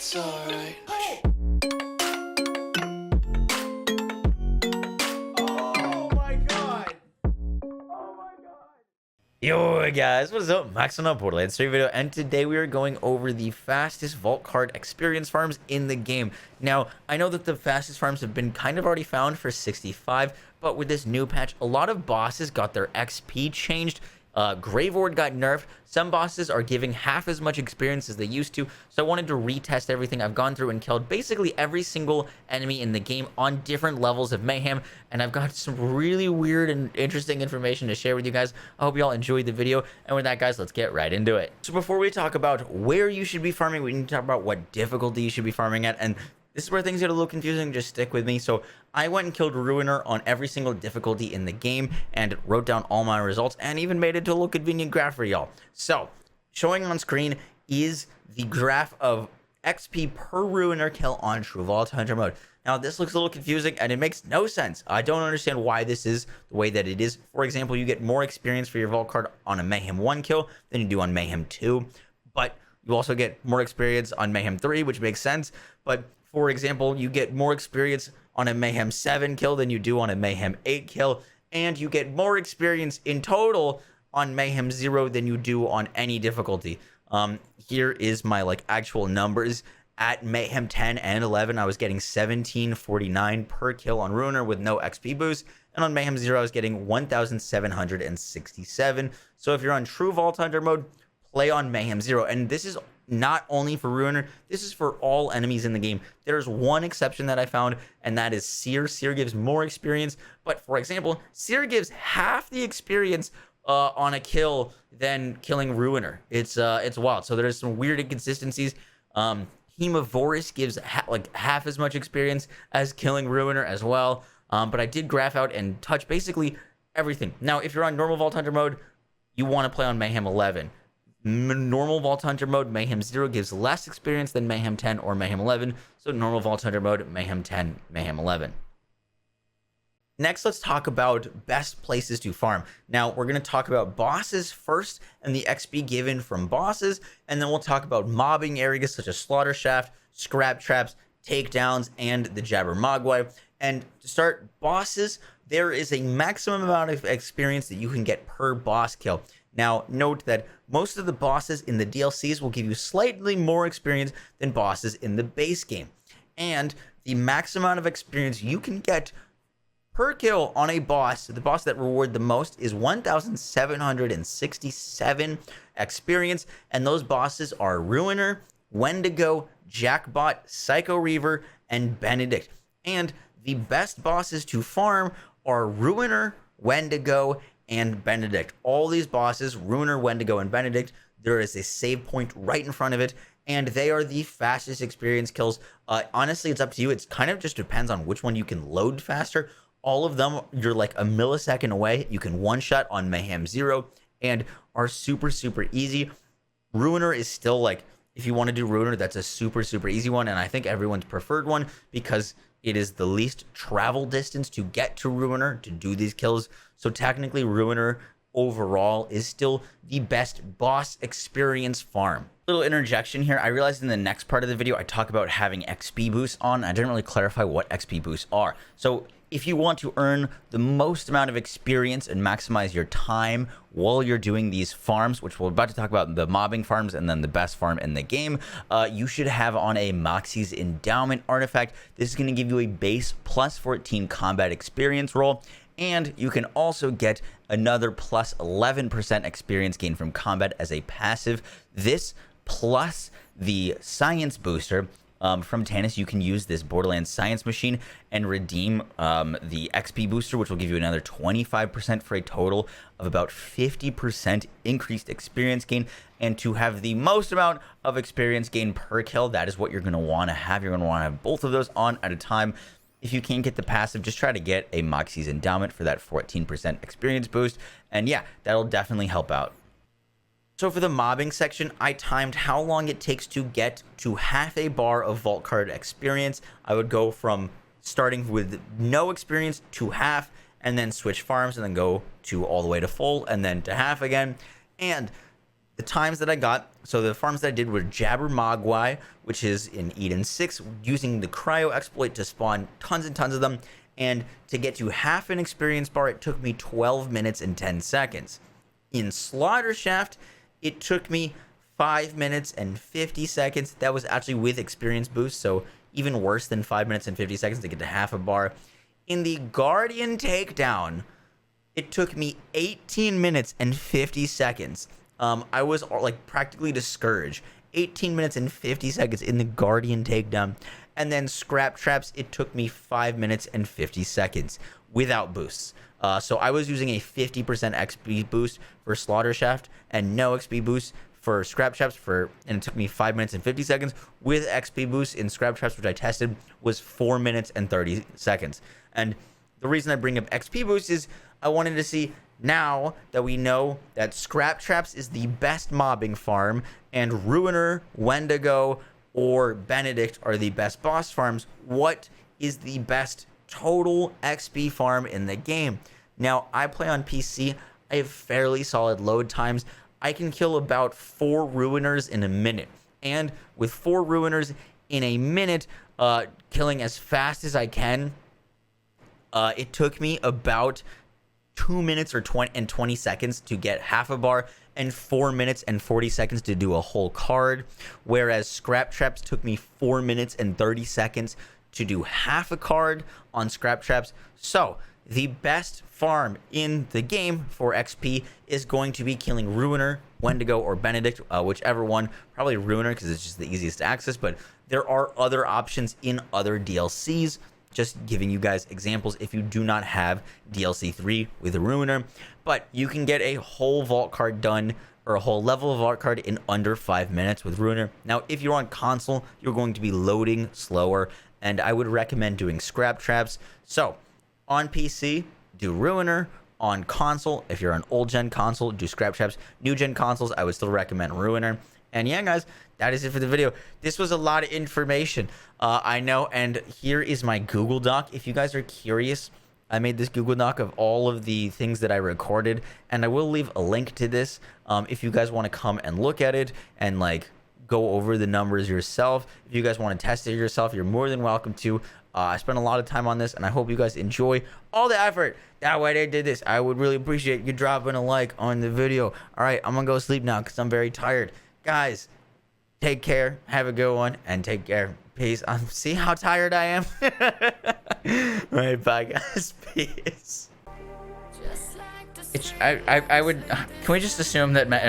It's alright. Oh my god! Yo guys, what is up? Max on a Borderlands 3 video, and today we are going over the fastest vault card experience farms in the game. Now, I know that the fastest farms have been kind of already found for 65, but with this new patch, a lot of bosses got their XP changed. Grave Ward got nerfed. Some bosses are giving half as much experience as they used to, so I wanted to retest everything. I've gone through and killed basically every single enemy in the game on different levels of mayhem, and I've got some really weird and interesting information to share with you guys. I hope you all enjoyed the video, and with that, guys, let's get right into it. So before we talk about where you should be farming, we need to talk about what difficulty you should be farming at, and this is where things get a little confusing. Just stick with me. So I went and killed Ruiner on every single difficulty in the game and wrote down all my results and even made it to a little convenient graph for y'all. So showing on screen is the graph of XP per Ruiner kill on True Vault Hunter mode. Now this looks a little confusing and it makes no sense. I don't understand why this is the way that it is. For example, you get more experience for your Vault card on a Mayhem 1 kill than you do on Mayhem 2. But you also get more experience on Mayhem 3, which makes sense. But for example, you get more experience on a Mayhem 7 kill than you do on a Mayhem 8 kill, and you get more experience in total on Mayhem 0 than you do on any difficulty. Here is my actual numbers. At Mayhem 10 and 11, I was getting 1749 per kill on Ruiner with no XP boost, and on Mayhem 0, I was getting 1767. So if you're on True Vault Hunter mode, play on Mayhem 0, and this is not only for Ruiner, this is for all enemies in the game. There's one exception that I found, and that is Seer. Seer gives more experience, but for example, Seer gives half the experience on a kill than killing Ruiner. It's wild. So there's some weird inconsistencies. Hemovorus gives half as much experience as killing Ruiner as well. But I did graph out and touch basically everything. Now, if you're on normal Vault Hunter mode, you want to play on Mayhem 11. Normal Vault Hunter mode, Mayhem 0 gives less experience than Mayhem 10 or Mayhem 11. So normal Vault Hunter mode, Mayhem 10, Mayhem 11. Next, let's talk about best places to farm. Now, we're going to talk about bosses first and the XP given from bosses. And then we'll talk about mobbing areas such as Slaughter Shaft, Scrap Traps, Takedowns, and the Jabbermogwai. And to start, bosses, there is a maximum amount of experience that you can get per boss kill. Now, note that most of the bosses in the DLCs will give you slightly more experience than bosses in the base game. And the max amount of experience you can get per kill on a boss, the boss that reward the most, is 1,767 experience. And those bosses are Ruiner, Wendigo, Jackbot, Psycho Reaver, and Benedict. And the best bosses to farm are Ruiner, Wendigo, and Benedict. All these bosses, Ruiner, Wendigo, and Benedict, there is a save point right in front of it, and they are the fastest experience kills. Honestly, it's up to you. It kind of just depends on which one you can load faster. All of them, you're like a millisecond away. You can one-shot on Mayhem 0 and are super, super easy. Ruiner is still if you want to do Ruiner, that's a super, super easy one, and I think everyone's preferred one because it is the least travel distance to get to Ruiner to do these kills. So technically, Ruiner overall is still the best boss experience farm. Little interjection here. I realized in the next part of the video, I talk about having XP boosts on. I didn't really clarify what XP boosts are. So if you want to earn the most amount of experience and maximize your time while you're doing these farms, which we're about to talk about, the mobbing farms and then the best farm in the game, you should have on a Moxie's Endowment artifact. This is going to give you a base plus 14 combat experience roll, and you can also get another plus 11% experience gain from combat as a passive. This plus the science booster. From Tannis, you can use this Borderlands Science Machine and redeem the XP booster, which will give you another 25% for a total of about 50% increased experience gain. And to have the most amount of experience gain per kill, that is what you're going to want to have. You're going to want to have both of those on at a time. If you can't get the passive, just try to get a Moxie's Endowment for that 14% experience boost. And yeah, that'll definitely help out. So for the mobbing section, I timed how long it takes to get to half a bar of vault card experience. I would go from starting with no experience to half, and then switch farms, and then go to all the way to full, and then to half again. And the times that I got, so the farms that I did were Jabbermogwai, which is in Eden 6, using the cryo exploit to spawn tons and tons of them. And to get to half an experience bar, it took me 12 minutes and 10 seconds. In Slaughter Shaft, it took me 5 minutes and 50 seconds. That was actually with experience boost, so even worse than 5 minutes and 50 seconds to get to half a bar. In the Guardian Takedown, it took me 18 minutes and 50 seconds. I was like practically discouraged. 18 minutes and 50 seconds in the Guardian Takedown. And then Scrap Traps, it took me 5 minutes and 50 seconds without boosts. So I was using a 50% XP boost for Slaughter Shaft and no XP boost for Scrap Traps, and it took me 5 minutes and 50 seconds. With XP boost in Scrap Traps, which I tested, was 4 minutes and 30 seconds. And the reason I bring up XP boost is I wanted to see, now that we know that Scrap Traps is the best mobbing farm and Ruiner, Wendigo, or Benedict are the best boss farms, what is the best total XP farm in the game? Now, I play on PC. I have fairly solid load times. I can kill about 4 Ruiners in a minute. And with 4 Ruiners in a minute, killing as fast as I can, it took me about 2 minutes or 20 seconds to get half a bar, and 4 minutes and 40 seconds to do a whole card, whereas Scrap Traps took me 4 minutes and 30 seconds to do half a card on Scrap Traps. So the best farm in the game for XP is going to be killing Ruiner, Wendigo, or Benedict, whichever one. Probably Ruiner because it's just the easiest to access, but there are other options in other DLCs. Just giving you guys examples if you do not have DLC 3 with a Ruiner. But you can get a whole vault card done, or a whole level of vault card, in under 5 minutes with Ruiner. Now, if you're on console, you're going to be loading slower, and I would recommend doing Scrap Traps. So, on PC, do Ruiner. On console, if you're an old gen console, do Scrap Traps. New gen consoles, I would still recommend Ruiner. And yeah, guys, that is it for the video. This was a lot of information, I know, and here is my Google Doc. If you guys are curious, I made this Google Doc of all of the things that I recorded, and I will leave a link to this if you guys want to come and look at it and like go over the numbers yourself. If you guys want to test it yourself, you're more than welcome to. I spent a lot of time on this, and I hope you guys enjoy all the effort that way they did this. I would really appreciate you dropping a like on the video. All right, I'm gonna go sleep now because I'm very tired. Guys, take care, have a good one, and take care. Peace. See how tired I am? All right, bye, guys. Peace. I would. Can we just assume that my